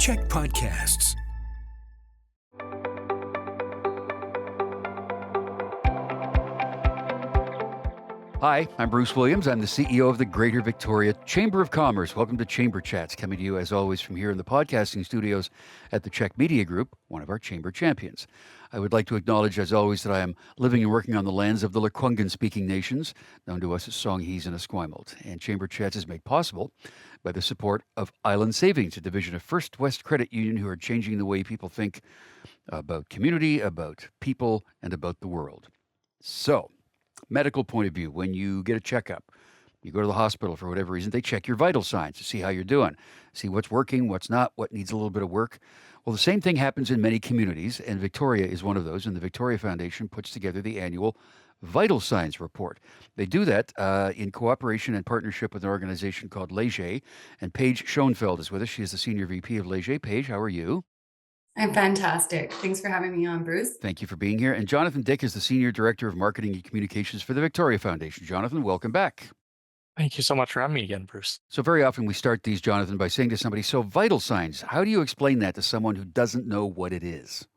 Check Podcasts. Hi, I'm Bruce Williams. I'm the CEO of the Greater Victoria Chamber of Commerce. Welcome to Chamber Chats, coming to you as always from here in the podcasting studios at the Czech Media Group, one of our chamber champions. I would like to acknowledge, as always, that I am living and working on the lands of the Lekwungen-speaking nations, known to us as Songhees and Esquimalt. And Chamber Chats is made possible by the support of Island Savings, a division of First West Credit Union, who are changing the way people think about community, about people, and about the world. So, medical point of view, when you get a checkup, you go to the hospital for whatever reason, they check your vital signs to see how you're doing, see what's working, what's not, what needs a little bit of work. Well, the same thing happens in many communities, and Victoria is one of those, and the Victoria Foundation puts together the annual Vital Signs Report. They do that in cooperation and partnership with an organization called Leger, and Paige Schoenfeld is with us. She is the Senior VP of Leger. Paige, how are you? I'm fantastic. Thanks for having me on, Bruce. Thank you for being here. And Jonathan Dyck is the Senior Director of Marketing and Communications for the Victoria Foundation. Jonathan, welcome back. Thank you so much for having me again, Bruce. So very often we start these, Jonathan, by saying to somebody, so vital signs, how do you explain that to someone who doesn't know what it is?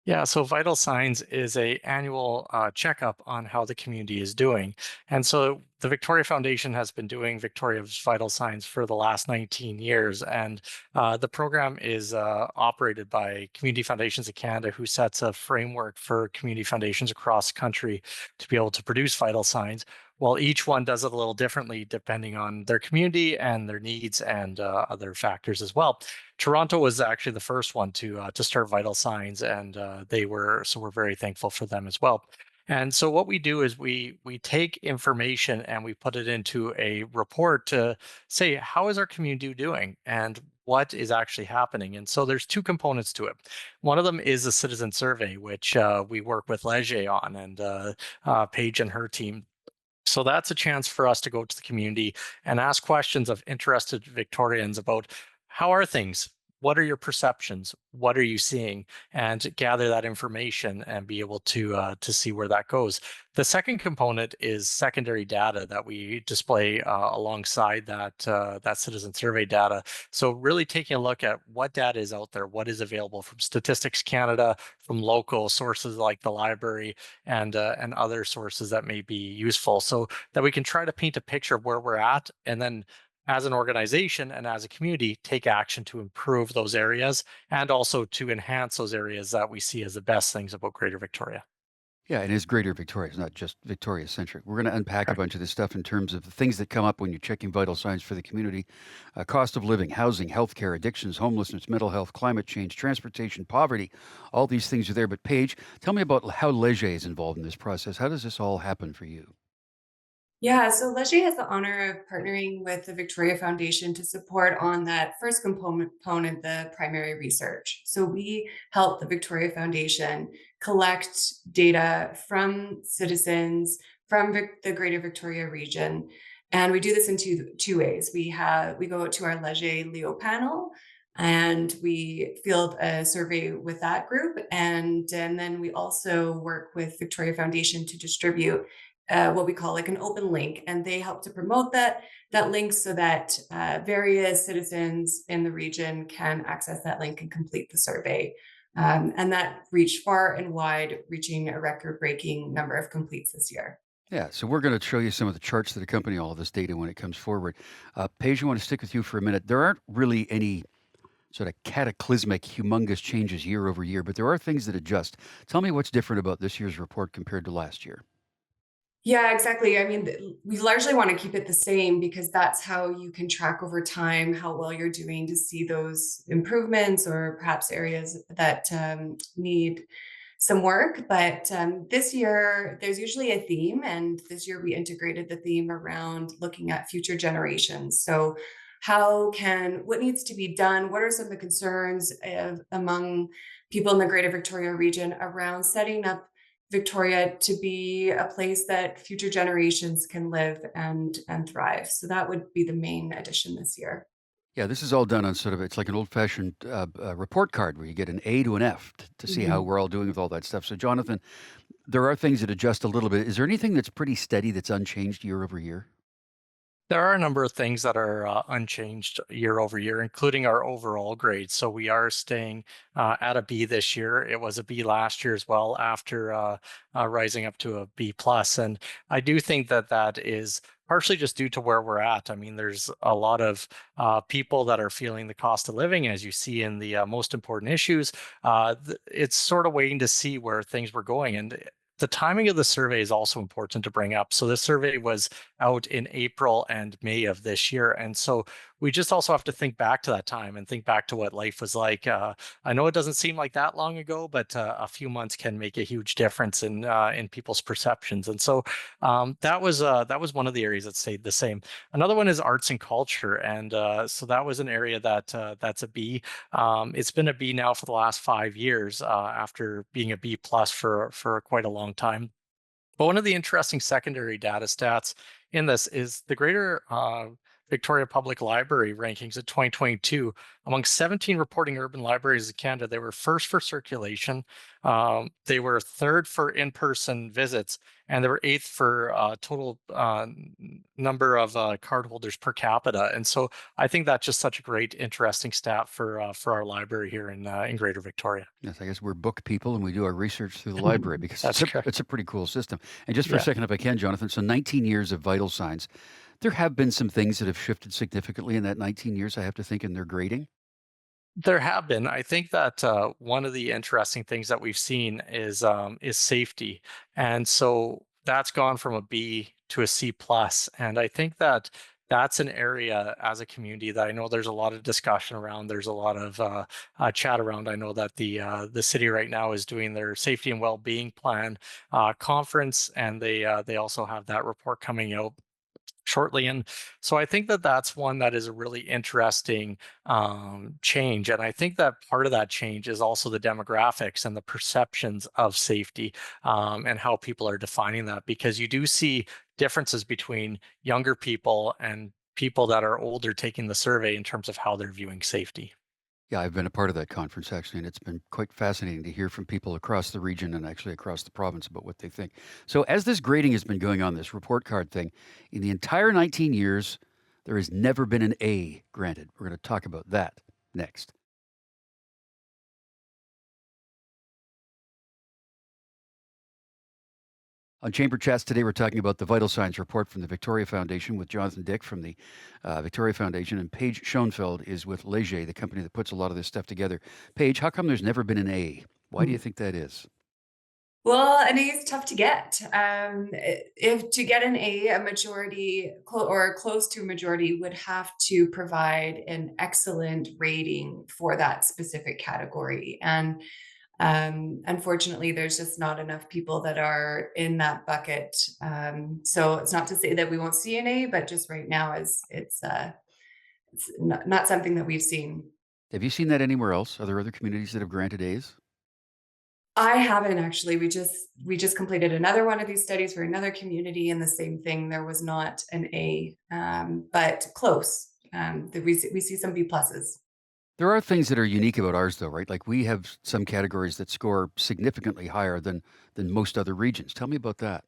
Yeah, so Vital Signs is a annual checkup on how the community is doing. And so the Victoria Foundation has been doing Victoria's Vital Signs for the last 19 years. And the program is operated by Community Foundations of Canada, who sets a framework for community foundations across the country to be able to produce vital signs. Well, each one does it a little differently depending on their community and their needs and other factors as well. Toronto was actually the first one to start Vital Signs, and we're very thankful for them as well. And so what we do is we take information and we put it into a report to say, how is our community doing and what is actually happening? And so there's two components to it. One of them is a citizen survey, which we work with Leger on, and Paige and her team. So that's a chance for us to go to the community and ask questions of interested Victorians about how are things? What are your perceptions? What are you seeing? And gather that information and be able to see where that goes. The second component is secondary data that we display alongside that citizen survey data. So really taking a look at what data is out there, what is available from Statistics Canada, from local sources like the library, and other sources that may be useful, so that we can try to paint a picture of where we're at, and then as an organization and as a community, take action to improve those areas and also to enhance those areas that we see as the best things about Greater Victoria. Yeah, and it's Greater Victoria. It's not just Victoria-centric. We're going to unpack a Correct. bunch of this stuff in terms of the things that come up when you're checking vital signs for the community. Cost of living, housing, healthcare, addictions, homelessness, mental health, climate change, transportation, poverty. All these things are there. But Paige, tell me about how Leger is involved in this process. How does this all happen for you? Yeah, so Leger has the honor of partnering with the Victoria Foundation to support on that first component, the primary research. So we help the Victoria Foundation collect data from citizens from the Greater Victoria region. And we do this in two ways. We go to our Leger Leo panel and we field a survey with that group. And then we also work with Victoria Foundation to distribute what we call like an open link, and they help to promote that link so that various citizens in the region can access that link and complete the survey. And that reached far and wide, reaching a record-breaking number of completes this year. Yeah, so we're going to show you some of the charts that accompany all of this data when it comes forward. Paige, I want to stick with you for a minute. There aren't really any sort of cataclysmic, humongous changes year over year, but there are things that adjust. Tell me what's different about this year's report compared to last year. Yeah, exactly. I mean, we largely want to keep it the same because that's how you can track over time how well you're doing to see those improvements or perhaps areas that need some work. But this year, there's usually a theme. And this year, we integrated the theme around looking at future generations. So, what needs to be done? What are some of the concerns among people in the Greater Victoria region around setting up Victoria to be a place that future generations can live and thrive. So that would be the main addition this year. Yeah, this is all done on sort of, it's like an old-fashioned report card where you get an A to an F to see how we're all doing with all that stuff. So, Jonathan, there are things that adjust a little bit. Is there anything that's pretty steady that's unchanged year over year? There are a number of things that are unchanged year over year, including our overall grade. So we are staying at a B this year. It was a B last year as well, after rising up to a B plus. And I do think that that is partially just due to where we're at. I mean, there's a lot of people that are feeling the cost of living, as you see in the most important issues. It's sort of waiting to see where things were going. And the timing of the survey is also important to bring up. So this survey was out in April and May of this year. And so we just also have to think back to that time and think back to what life was like. I know it doesn't seem like that long ago, but a few months can make a huge difference in people's perceptions. And so that was one of the areas that stayed the same. Another one is arts and culture, and so that was an area that that's a B. It's been a B now for the last 5 years, after being a B plus for quite a long time. But one of the interesting secondary data stats in this is the Greater Victoria Public Library rankings of 2022. Among 17 reporting urban libraries in Canada, they were first for circulation, they were third for in-person visits, and they were eighth for total number of cardholders per capita. And so I think that's just such a great, interesting stat for our library here in Greater Victoria. Yes, I guess we're book people and we do our research through the library because That's correct. it's a pretty cool system. And just for a Yeah. second, if I can, Jonathan, so 19 years of vital signs. There have been some things that have shifted significantly in that 19 years, I have to think, in their grading. There have been. I think that one of the interesting things that we've seen is safety, and so that's gone from a B to a C plus. And I think that that's an area as a community that I know there's a lot of discussion around. There's a lot of chat around. I know that the city right now is doing their safety and well-being plan conference, and they also have that report coming out shortly. And so I think that that's one that is a really interesting change. And I think that part of that change is also the demographics and the perceptions of safety, and how people are defining that, because you do see differences between younger people and people that are older taking the survey in terms of how they're viewing safety. Yeah, I've been a part of that conference actually, and it's been quite fascinating to hear from people across the region and actually across the province about what they think. So, as this grading has been going on, this report card thing, in the entire 19 years, there has never been an A granted. We're going to talk about that next. On Chamber Chats today, we're talking about the Vital Signs report from the Victoria Foundation with Jonathan Dyck from the Victoria Foundation, and Paige Schoenfeld is with Leger, the company that puts a lot of this stuff together. Paige, how come there's never been an A? Why do you think that is? Well, an A is tough to get. If to get an A, a majority or close to a majority would have to provide an excellent rating for that specific category. And unfortunately, there's just not enough people that are in that bucket. So it's not to say that we won't see an A, but just right now is it's not something that we've seen. Have you seen that anywhere else? Are there other communities that have granted A's? I haven't actually. We just completed another one of these studies for another community, and the same thing. There was not an A, but close. We see some B pluses. There are things that are unique about ours, though, right? Like we have some categories that score significantly higher than most other regions. Tell me about that.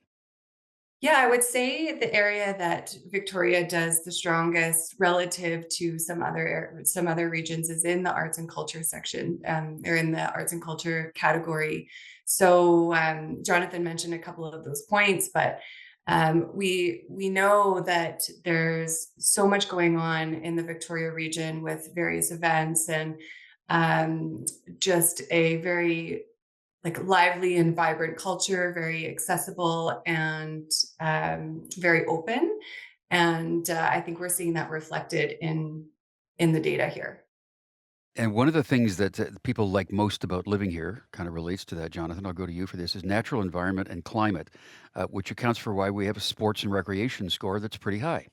Yeah, I would say the area that Victoria does the strongest relative to some other regions is in the arts and culture section, or in the arts and culture category. So Jonathan mentioned a couple of those points, but we know that there's so much going on in the Victoria region with various events and just a very like lively and vibrant culture, very accessible and very open. And I think we're seeing that reflected in the data here. And one of the things that people like most about living here kind of relates to that, Jonathan. I'll go to you for this, is natural environment and climate, which accounts for why we have a sports and recreation score that's pretty high.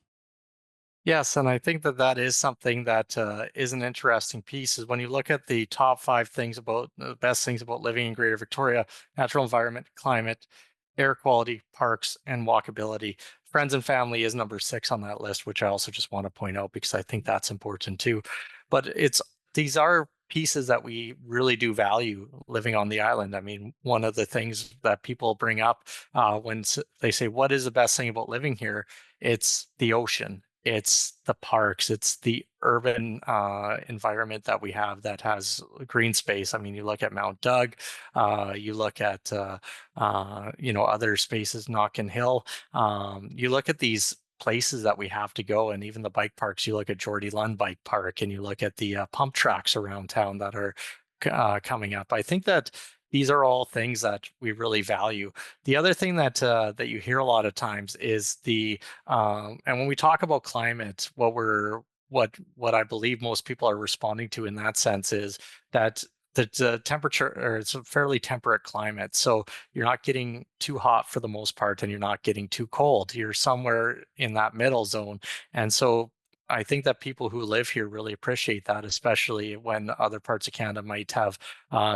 Yes, and I think that that is something that is an interesting piece. Is when you look at the top five things about the best things about living in Greater Victoria: natural environment, climate, air quality, parks, and walkability. Friends and family is number six on that list, which I also just want to point out because I think that's important too. But these are pieces that we really do value living on the island. I mean, one of the things that people bring up when they say, "What is the best thing about living here?" It's the ocean. it's the parks, it's the urban environment that we have that has green space. I mean, you look at Mount Doug, you look at other spaces, Knockin Hill. You look at these places that we have to go, and even the bike parks. You look at Geordie Lund Bike Park, and you look at the pump tracks around town that are coming up. I think that these are all things that we really value. The other thing that you hear a lot of times is and when we talk about climate, what I believe most people are responding to in that sense is that the temperature, or it's a fairly temperate climate. So you're not getting too hot for the most part, and you're not getting too cold. You're somewhere in that middle zone. And so I think that people who live here really appreciate that, especially when other parts of Canada might have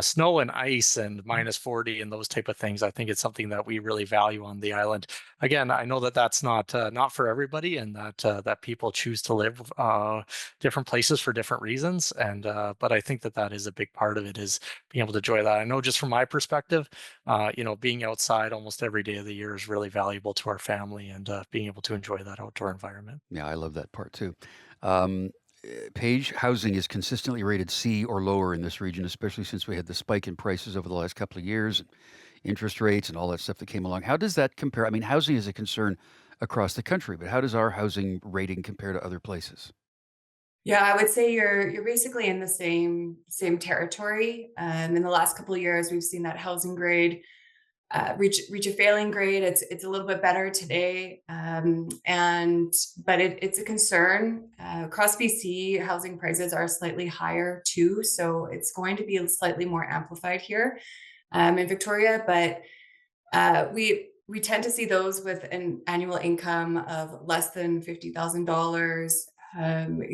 snow and ice and -40 and those type of things. I think it's something that we really value on the island. Again, I know that that's not for everybody, and that people choose to live different places for different reasons. And but I think that is a big part of it, is being able to enjoy that. I know, just from my perspective, being outside almost every day of the year is really valuable to our family, and being able to enjoy that outdoor environment. Yeah, I love that part too. Um, Paige, housing is consistently rated C or lower in this region, especially since we had the spike in prices over the last couple of years, and interest rates and all that stuff that came along. How does that compare? I mean, housing is a concern across the country, but how does our housing rating compare to other places? Yeah, I would say you're basically in the same territory. In the last couple of years, we've seen that housing grade reach a failing grade. It's a little bit better today, and but it's a concern across BC. Housing prices are slightly higher too, so it's going to be slightly more amplified here in Victoria. But we tend to see those with an annual income of less than $50,000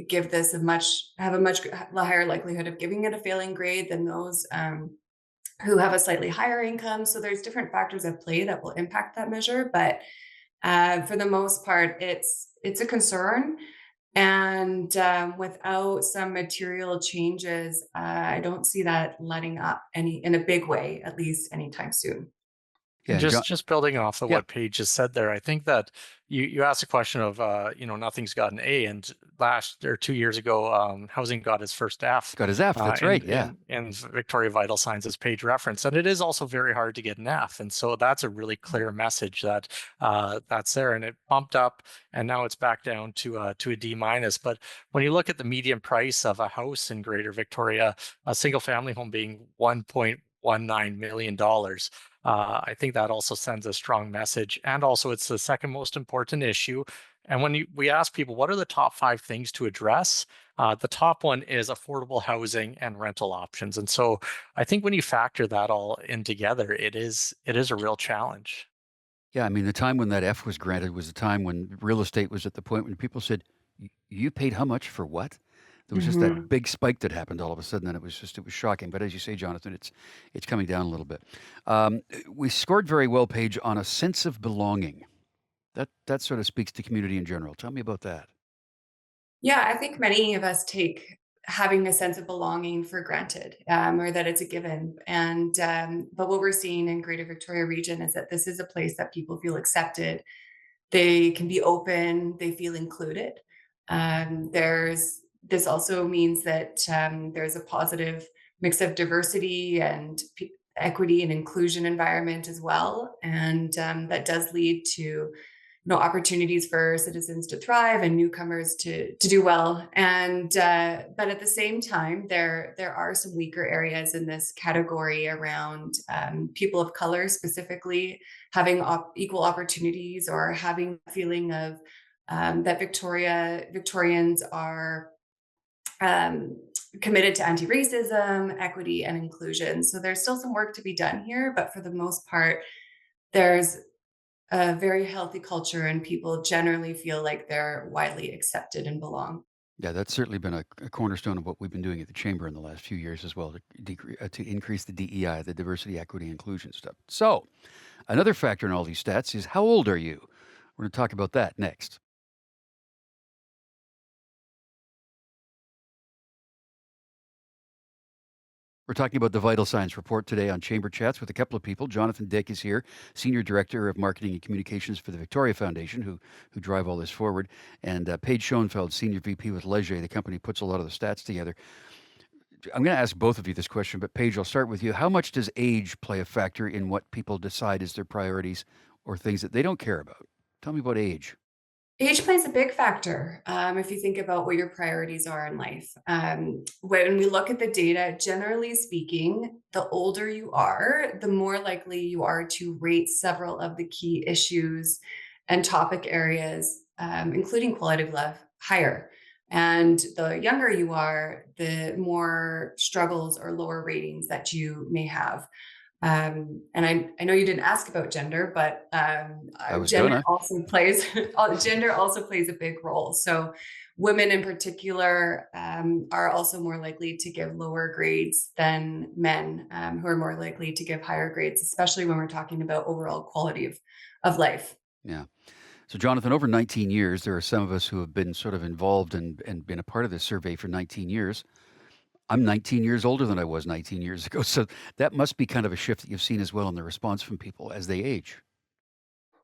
give this have a much higher likelihood of giving it a failing grade than those who have a slightly higher income. So there's different factors at play that will impact that measure, but for the most part, it's a concern. And without some material changes, I don't see that letting up any in a big way, at least anytime soon. And Yeah, John. just building off of Yeah, what Paige just said there, I think that you asked a question of nothing's got an A, and last or 2 years ago, housing got its first F got his F. That's right. Yeah. in Victoria Vital Signs, as Paige referenced, and it is also very hard to get an F, and so that's a really clear message that that's there, and it bumped up, and now it's back down to a D minus. But when you look at the median price of a house in Greater Victoria, a single family home being $1.19 million. I think that also sends a strong message. And also, it's the second most important issue. And when we ask people, what are the top 5 things to address? The top one is affordable housing and rental options. And so I think when you factor that all in together, it is a real challenge. Yeah, I mean, the time when that F was granted was the time when real estate was at the point when people said, You paid how much for what?" There was just that Mhm. big spike that happened all of a sudden, and it was shocking. But as you say, Jonathan, it's coming down a little bit. We scored very well, Paige, on a sense of belonging. That sort of speaks to community in general. Tell me about that. Yeah, I think many of us take having a sense of belonging for granted, or that it's a given. And but what we're seeing in Greater Victoria Region is that this is a place that people feel accepted. They can be open. They feel included. There's this also means that there's a positive mix of diversity and equity and inclusion environment as well, and that does lead to opportunities for citizens to thrive and newcomers to do well. And but at the same time, there are some weaker areas in this category around people of color, specifically having equal opportunities, or having a feeling of that Victorians are um, committed to anti-racism, equity, and inclusion. So there's still some work to be done here, but for the most part, there's a very healthy culture, and people generally feel like they're widely accepted and belong. Yeah, that's certainly been a cornerstone of what we've been doing at the chamber in the last few years as well, to increase the DEI, the diversity, equity, inclusion stuff. So, another factor in all these stats is how old are you? We're going to talk about that next. We're talking about the Vital Signs Report today on Chamber Chats with a couple of people. Jonathan Dyck is here, Senior Director of Marketing and Communications for the Victoria Foundation, who drive all this forward, and Paige Schoenfeld, Senior VP with Leger, the company puts a lot of the stats together. I'm going to ask both of you this question, but Paige, I'll start with you. How much does age play a factor in what people decide as their priorities or things that they don't care about? Tell me about age. Age plays a big factor if you think about what your priorities are in life. When we look at the data, generally speaking, the older you are, the more likely you are to rate several of the key issues and topic areas, including quality of life, higher. And the younger you are, the more struggles or lower ratings that you may have. And I know you didn't ask about gender, but I was gender gonna. also plays gender also plays a big role. So women in particular are also more likely to give lower grades than men, who are more likely to give higher grades, especially when we're talking about overall quality of life. Yeah. So, Jonathan, over 19 years, there are some of us who have been sort of involved and been a part of this survey for 19 years. I'm 19 years older than I was 19 years ago. So that must be kind of a shift that you've seen as well in the response from people as they age.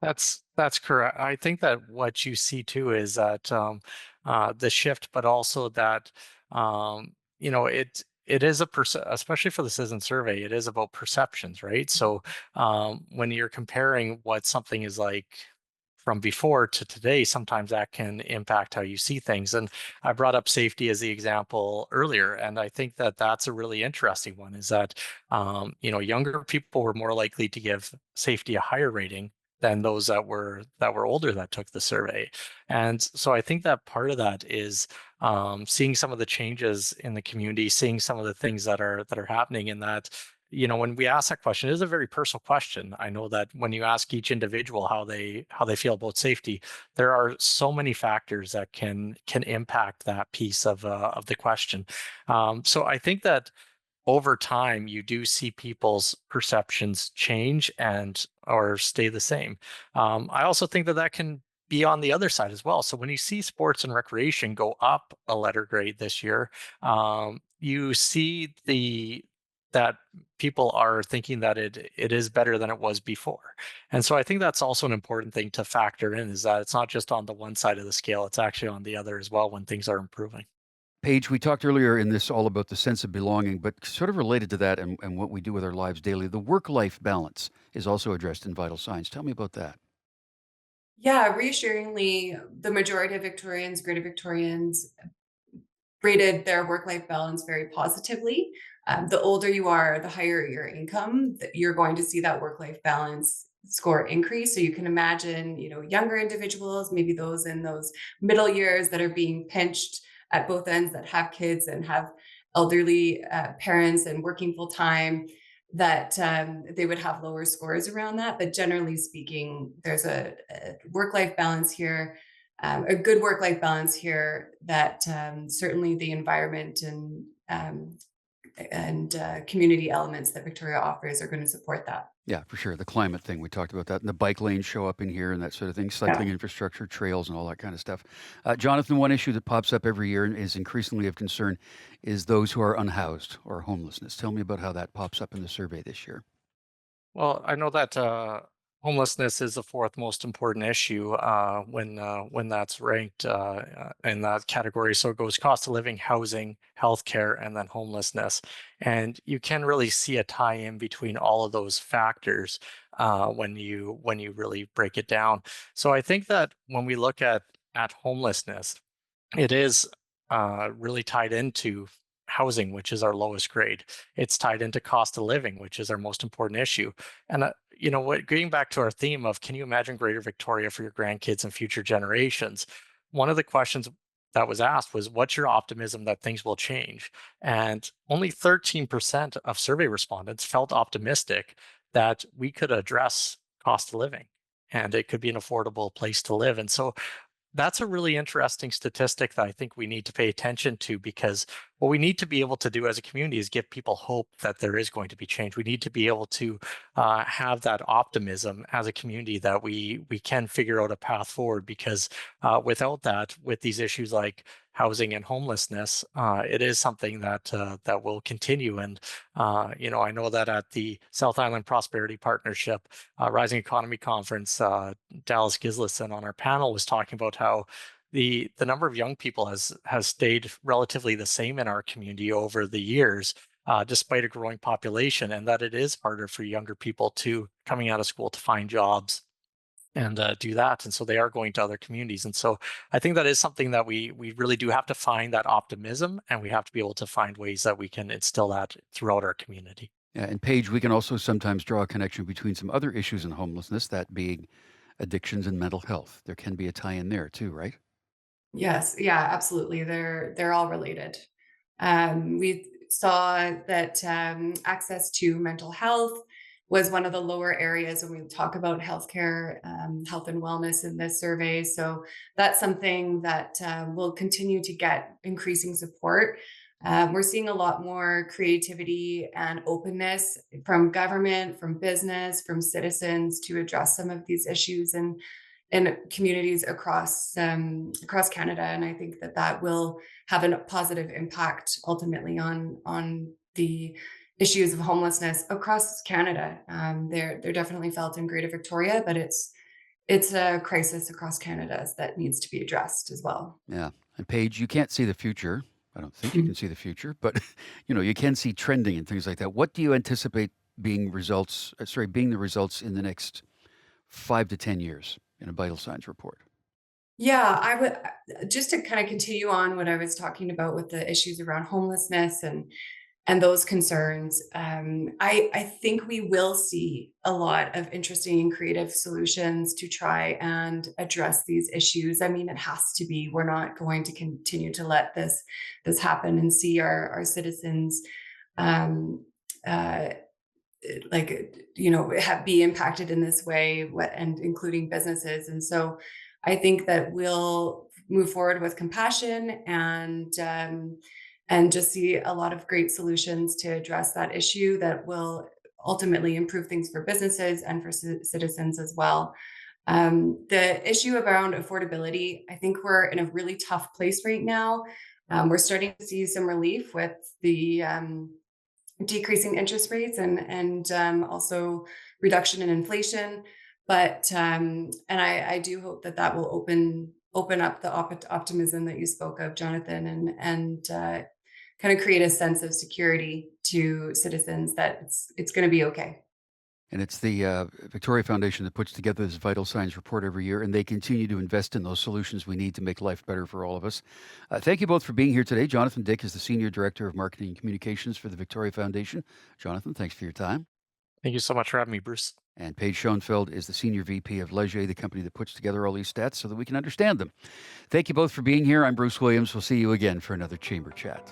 That's correct. I think that what you see too is that the shift, but also that it is especially for the citizen survey, it is about perceptions, right? So when you're comparing what something is like from before to today, sometimes that can impact how you see things. And I brought up safety as the example earlier, and I think that that's a really interesting one. Is that younger people were more likely to give safety a higher rating than those that were older that took the survey. And so I think that part of that is seeing some of the changes in the community, seeing some of the things that are happening in that. When we ask that question, it is a very personal question. I know that when you ask each individual how they feel about safety, there are so many factors that can impact that piece of the question. So I think that over time you do see people's perceptions change and or stay the same. I also think that that can be on the other side as well. So when you see sports and recreation go up a letter grade this year, you see that people are thinking that it is better than it was before. And so I think that's also an important thing to factor in, is that it's not just on the one side of the scale, it's actually on the other as well when things are improving. Paige, we talked earlier in this all about the sense of belonging, but sort of related to that and what we do with our lives daily, the work life balance is also addressed in Vital Signs. Tell me about that. Yeah, reassuringly, the majority of Victorians, Greater Victorians, rated their work-life balance very positively. The older you are, the higher your income, you're going to see that work-life balance score increase. So you can imagine, younger individuals, maybe those in those middle years that are being pinched at both ends, that have kids and have elderly parents and working full time, that they would have lower scores around that. But generally speaking, there's a work-life balance here, a good work-life balance here, that certainly the environment and community elements that Victoria offers are going to support that. Yeah, for sure. The climate thing, we talked about that. And the bike lanes show up in here and that sort of thing, cycling Yeah. infrastructure, trails, and all that kind of stuff. Jonathan, one issue that pops up every year and is increasingly of concern is those who are unhoused or homelessness. Tell me about how that pops up in the survey this year. Well, I know that homelessness is the fourth most important issue when that's ranked in that category. So it goes cost of living, housing, healthcare, and then homelessness. And you can really see a tie-in between all of those factors when you really break it down. So I think that when we look at homelessness, it is really tied into housing, which is our lowest grade. It's tied into cost of living, which is our most important issue. And what, getting back to our theme of can you imagine Greater Victoria for your grandkids and future generations? One of the questions that was asked was, "What's your optimism that things will change?" And only 13% of survey respondents felt optimistic that we could address cost of living and it could be an affordable place to live. And so that's a really interesting statistic that I think we need to pay attention to, because what we need to be able to do as a community is give people hope that there is going to be change. We need to be able to have that optimism as a community that we can figure out a path forward, because without that, with these issues like housing and homelessness, it is something that will continue. And I know that at the South Island Prosperity Partnership Rising Economy Conference, Dallas Gislison on our panel was talking about how the number of young people has stayed relatively the same in our community over the years, despite a growing population, and that it is harder for younger people to coming out of school to find jobs and do that. And so they are going to other communities. And so I think that is something that we really do have to find that optimism, and we have to be able to find ways that we can instill that throughout our community. Yeah, and Paige, we can also sometimes draw a connection between some other issues in homelessness, that being addictions and mental health. There can be a tie in there too, right? Yes, yeah, absolutely. They're all related. We saw that access to mental health was one of the lower areas when we talk about healthcare, health and wellness in this survey. So that's something that will continue to get increasing support. We're seeing a lot more creativity and openness from government, from business, from citizens to address some of these issues and in communities across Canada, and I think that that will have a positive impact ultimately on the issues of homelessness across Canada. They're definitely felt in Greater Victoria, but it's a crisis across Canada that needs to be addressed as well. Yeah. And Paige, you can't see the future. I don't think you can see the future, but you can see trending and things like that. What do you anticipate being being the results in the next 5 to 10 years in a vital signs report? Yeah, I would just to kind of continue on what I was talking about with the issues around homelessness and those concerns. I think we will see a lot of interesting and creative solutions to try and address these issues. I mean, it has to be. We're not going to continue to let this happen and see our citizens um, uh, be impacted in this way, and including businesses. And so I think that we'll move forward with compassion and just see a lot of great solutions to address that issue that will ultimately improve things for businesses and for citizens as well. The issue around affordability, I think we're in a really tough place right now. We're starting to see some relief with the decreasing interest rates and also reduction in inflation. But and I do hope that that will open up the optimism that you spoke of, Jonathan, and kind of create a sense of security to citizens that it's going to be okay. And it's the Victoria Foundation that puts together this vital signs report every year, and they continue to invest in those solutions we need to make life better for all of us. Thank you both for being here today. Jonathan Dyck is the Senior Director of Marketing and Communications for the Victoria Foundation. Jonathan, thanks for your time. Thank you so much for having me, Bruce. And Paige Schoenfeld is the Senior VP of Leger, the company that puts together all these stats so that we can understand them. Thank you both for being here. I'm Bruce Williams. We'll see you again for another Chamber Chat.